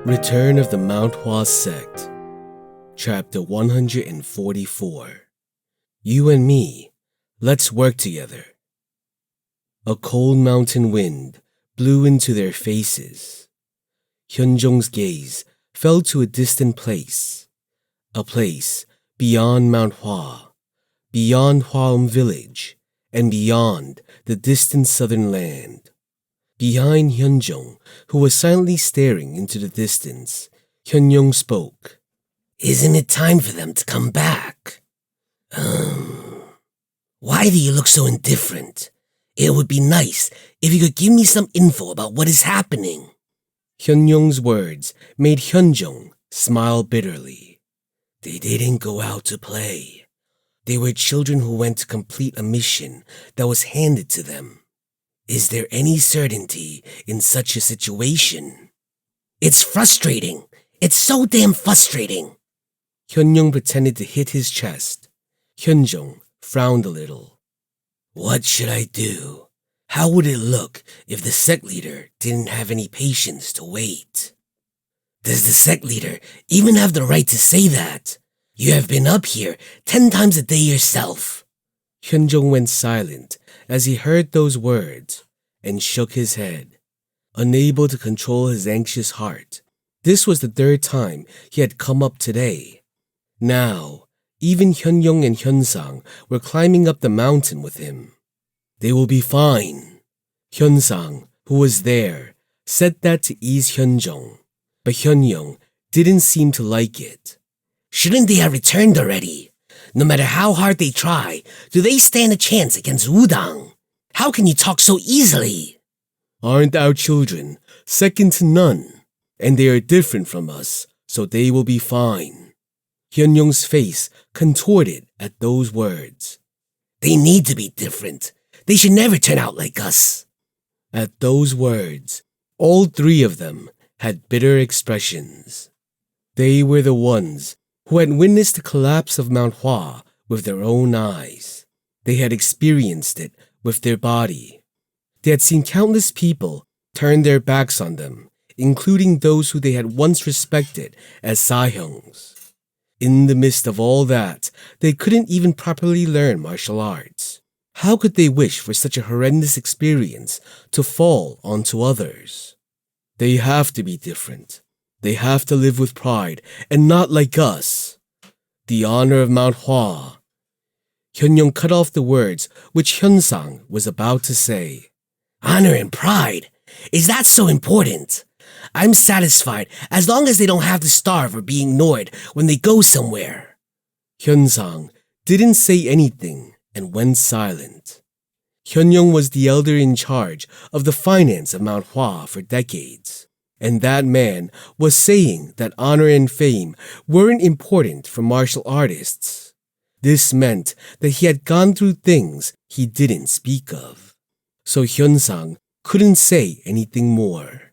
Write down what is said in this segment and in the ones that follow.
Return of the Mount Hua Sect, Chapter 144. You and me, let's work together. A cold mountain wind blew into their faces. Hyunjong's gaze fell to a distant place, a place beyond Mount Hua, beyond Hwaum village, and beyond the distant southern land. Behind Hyunjong, who was silently staring into the distance, Hyunyoung spoke. Isn't it time for them to come back? Why do you look so indifferent? It would be nice if you could give me some info about what is happening. Hyunyoung's words made Hyunjong smile bitterly. They didn't go out to play. They were children who went to complete a mission that was handed to them. Is there any certainty in such a situation? It's frustrating. It's so damn frustrating. Hyunyoung pretended to hit his chest. Hyunjong frowned a little. What should I do? How would it look if the sect leader didn't have any patience to wait? Does the sect leader even have the right to say that? You have been up here 10 times a day yourself. Hyunjong went silent as he heard those words and shook his head, unable to control his anxious heart. This was the third time he had come up today. Now, even Hyunyoung and Hyunsang were climbing up the mountain with him. They will be fine. Hyunsang, who was there, said that to ease Hyunjong, but Hyunyoung didn't seem to like it. Shouldn't they have returned already? No matter how hard they try, do they stand a chance against Wudang? How can you talk so easily? Aren't our children second to none? And they are different from us, so they will be fine. Hyunyoung's face contorted at those words. They need to be different. They should never turn out like us. At those words, all three of them had bitter expressions. They were the ones who had witnessed the collapse of Mount Hua with their own eyes. They had experienced it with their body. They had seen countless people turn their backs on them, including those who they had once respected as Sahyungs. In the midst of all that, they couldn't even properly learn martial arts. How could they wish for such a horrendous experience to fall onto others? They have to be different. They have to live with pride and not like us. The honor of Mount Hua. Hyunyoung cut off the words which Hyunsang was about to say. Honor and pride? Is that so important? I'm satisfied as long as they don't have to starve or be ignored when they go somewhere. Hyunsang didn't say anything and went silent. Hyunyoung was the elder in charge of the finance of Mount Hua for decades, and that man was saying that honor and fame weren't important for martial artists. This meant that he had gone through things he didn't speak of. So Hyunsang couldn't say anything more.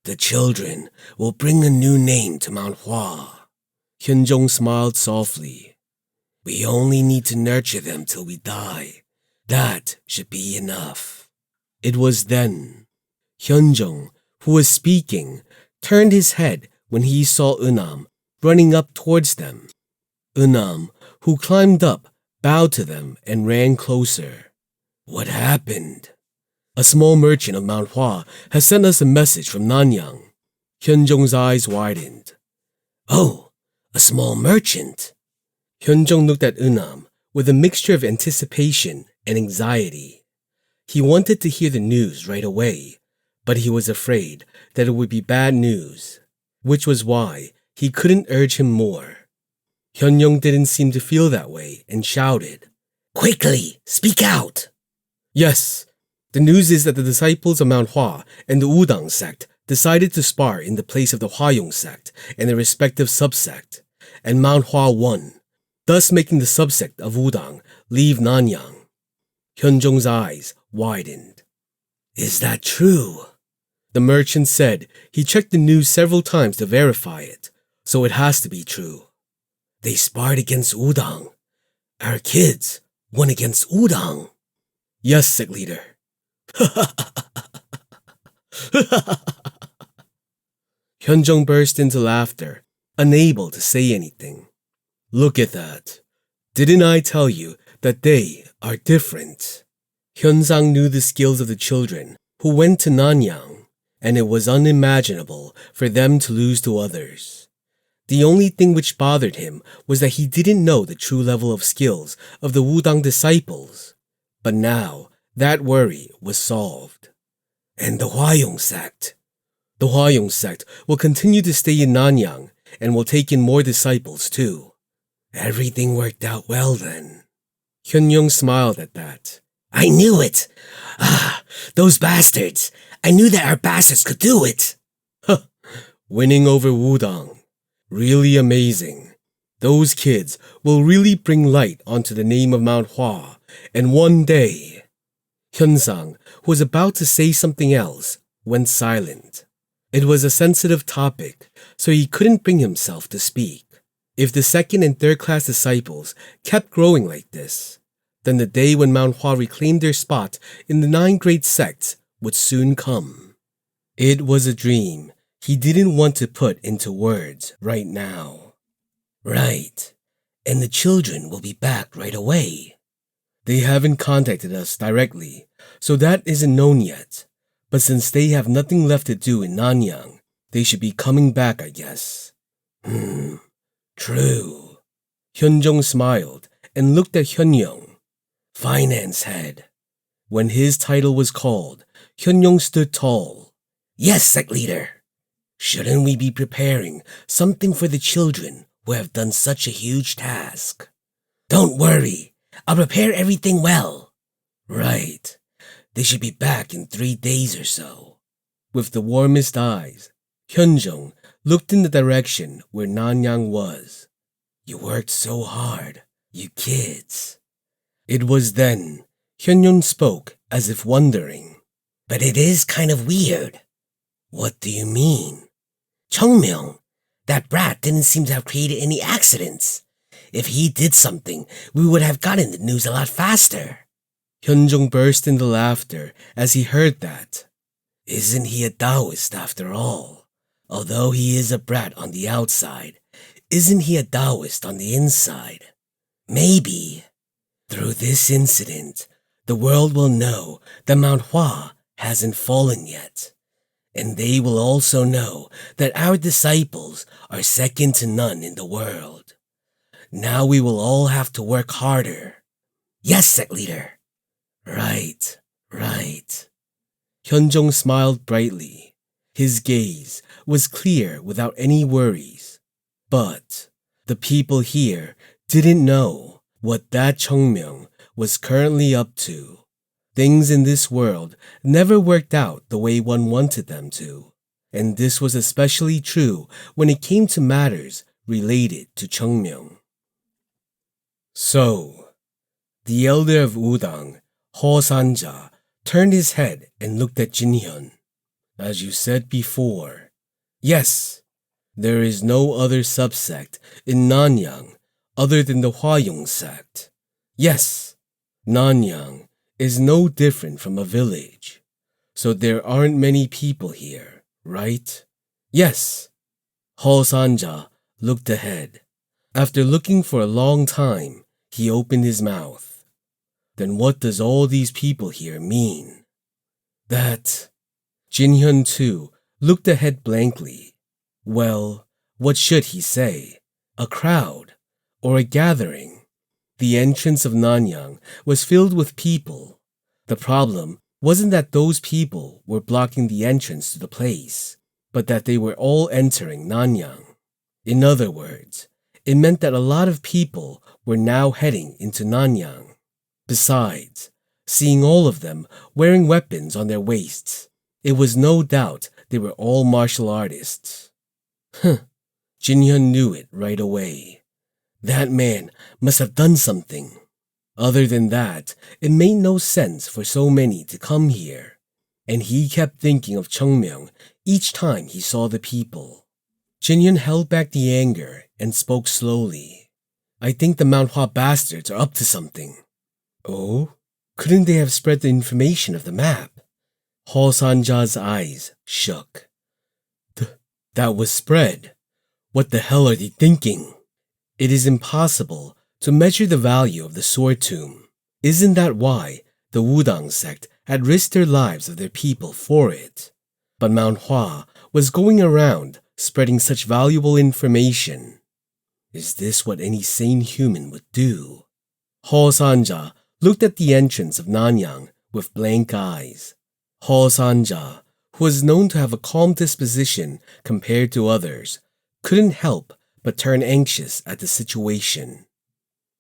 The children will bring a new name to Mount Hua. Hyunjong smiled softly. We only need to nurture them till we die. That should be enough. It was then. Hyunjong, who was speaking, turned his head when he saw Eunam running up towards them. Eunam, who climbed up, bowed to them and ran closer. What happened? A small merchant of Mount Hua has sent us a message from Nanyang. Hyunjong's eyes widened. Oh, a small merchant. Hyunjong looked at Eunam with a mixture of anticipation and anxiety. He wanted to hear the news right away, but he was afraid that it would be bad news, which was why he couldn't urge him more. Hyunyoung didn't seem to feel that way and shouted, Quickly, speak out! Yes, the news is that the disciples of Mount Hua and the Wudang sect decided to spar in the place of the Hwayong sect and their respective subsect, and Mount Hua won, thus making the subsect of Wudang leave Nanyang. Hyunjong's eyes widened. Is that true? The merchant said he checked the news several times to verify it, so it has to be true. They sparred against Wudang. Our kids won against Wudang. Yes, sect leader. Hyunjung burst into laughter, unable to say anything. Look at that. Didn't I tell you that they are different? Hyunsang knew the skills of the children who went to Nanyang, and it was unimaginable for them to lose to others. The only thing which bothered him was that he didn't know the true level of skills of the Wudang disciples. But now, that worry was solved. And the Hua Sect? The Hua Sect will continue to stay in Nanyang and will take in more disciples too. Everything worked out well then. Hyunyoung smiled at that. I knew it! Those bastards! I knew that our bastards could do it! Winning over Wudang. Really amazing. Those kids will really bring light onto the name of Mount Hua, and one day... Hyunsang, who was about to say something else, went silent. It was a sensitive topic, so he couldn't bring himself to speak. If the second and third class disciples kept growing like this, then the day when Mount Hua reclaimed their spot in the 9 great sects would soon come. It was a dream he didn't want to put into words right now. Right. And the children will be back right away. They haven't contacted us directly, so that isn't known yet. But since they have nothing left to do in Nanyang, they should be coming back, I guess. True. Hyunjung smiled and looked at Hyunyoung. Finance head. When his title was called, Hyunyoung stood tall. Yes, sect leader. Shouldn't we be preparing something for the children who have done such a huge task? Don't worry. I'll prepare everything well. Right. They should be back in 3 days or so. With the warmest eyes, Hyunjung looked in the direction where Nanyang was. You worked so hard, you kids. It was then Hyunyoung spoke as if wondering. But it is kind of weird. What do you mean? Chungmyeong, that brat didn't seem to have created any accidents. If he did something, we would have gotten the news a lot faster. Hyunjung burst into laughter as he heard that. Isn't he a Taoist after all? Although he is a brat on the outside, isn't he a Taoist on the inside? Maybe. Through this incident, the world will know that Mount Hua hasn't fallen yet. And they will also know that our disciples are second to none in the world. Now we will all have to work harder. Yes, sect leader. Right. Hyunjung smiled brightly. His gaze was clear without any worries. But the people here didn't know what that Chungmyeong was currently up to. Things in this world never worked out the way one wanted them to. And this was especially true when it came to matters related to Chungmyeong. So, the elder of Wudang, Sanja, turned his head and looked at Jinhyun. As you said before, yes, there is no other subsect in Nanyang other than the Hua Sect. Yes, Nanyang is no different from a village, so there aren't many people here, right? Yes. Sanja looked ahead. After looking for a long time, he opened his mouth. Then what does all these people here mean? That... Jinhyun too looked ahead blankly. Well, what should he say? A crowd? Or a gathering? The entrance of Nanyang was filled with people. The problem wasn't that those people were blocking the entrance to the place, but that they were all entering Nanyang. In other words, it meant that a lot of people were now heading into Nanyang. Besides, seeing all of them wearing weapons on their waists, it was no doubt they were all martial artists. Jinhyun knew it right away. That man must have done something. Other than that, it made no sense for so many to come here, and he kept thinking of Chungmyeong each time he saw the people. Jinhyun held back the anger and spoke slowly. I think the Mount Hua bastards are up to something. Oh? Couldn't they have spread the information of the map? Sanja's eyes shook. That was spread. What the hell are they thinking? It is impossible to measure the value of the sword tomb. Isn't that why the Wudang sect had risked their lives of their people for it? But Mount Hua was going around spreading such valuable information. Is this what any sane human would do? Hall Sanja looked at the entrance of Nanyang with blank eyes. Hall Sanja, who was known to have a calm disposition compared to others, couldn't help but turn anxious at the situation.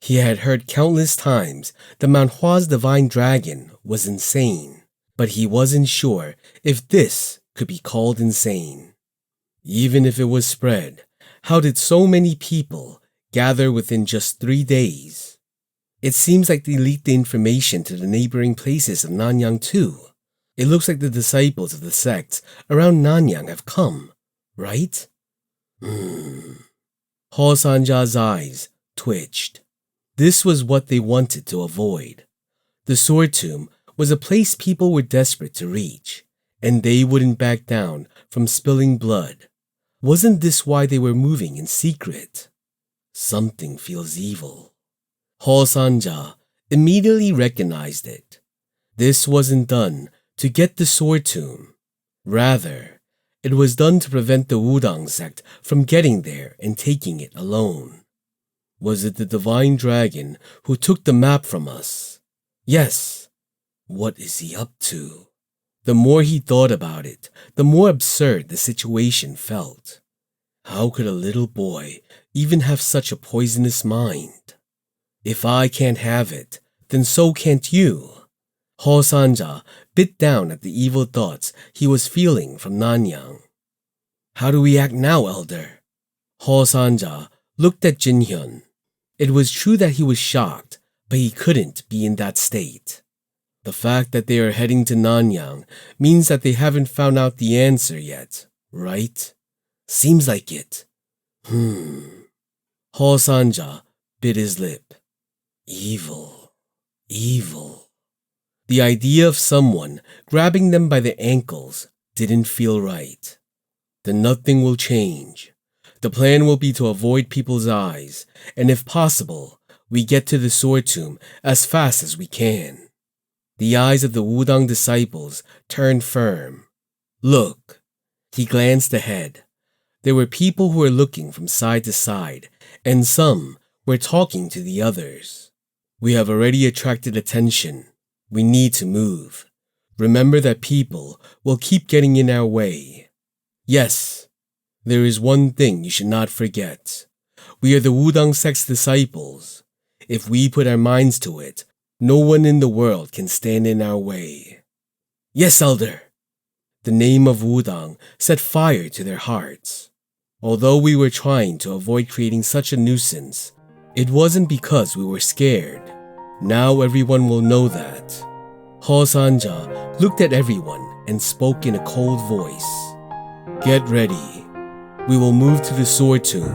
He had heard countless times that Mount Hua's divine dragon was insane, but he wasn't sure if this could be called insane. Even if it was spread, how did so many people gather within just 3 days? It seems like they leaked the information to the neighboring places of Nanyang too. It looks like the disciples of the sects around Nanyang have come, right? Hall Sanja's eyes twitched. This was what they wanted to avoid. The sword tomb was a place people were desperate to reach, and they wouldn't back down from spilling blood. Wasn't this why they were moving in secret? Something feels evil. Hall Sanja immediately recognized it. This wasn't done to get the sword tomb. Rather, it was done to prevent the Wudang sect from getting there and taking it alone. Was it the divine dragon who took the map from us? Yes. What is he up to? The more he thought about it, the more absurd the situation felt. How could a little boy even have such a poisonous mind? If I can't have it, then so can't you. Hall Sanja bit down at the evil thoughts he was feeling from Nanyang. How do we act now, Elder? Hall Sanja looked at Jin Hyun. It was true that he was shocked, but he couldn't be in that state. The fact that they are heading to Nanyang means that they haven't found out the answer yet, right? Seems like it. Hall Sanja bit his lip. Evil. The idea of someone grabbing them by the ankles didn't feel right. Then nothing will change. The plan will be to avoid people's eyes, and if possible, we get to the sword tomb as fast as we can. The eyes of the Wudang disciples turned firm. Look. He glanced ahead. There were people who were looking from side to side, and some were talking to the others. We have already attracted attention. We need to move. Remember that people will keep getting in our way. Yes, there is one thing you should not forget. We are the Wudang sect's disciples. If we put our minds to it, no one in the world can stand in our way. Yes, Elder. The name of Wudang set fire to their hearts. Although we were trying to avoid creating such a nuisance, it wasn't because we were scared. Now everyone will know that. Hall Sanja looked at everyone and spoke in a cold voice. Get ready. We will move to the sword tomb.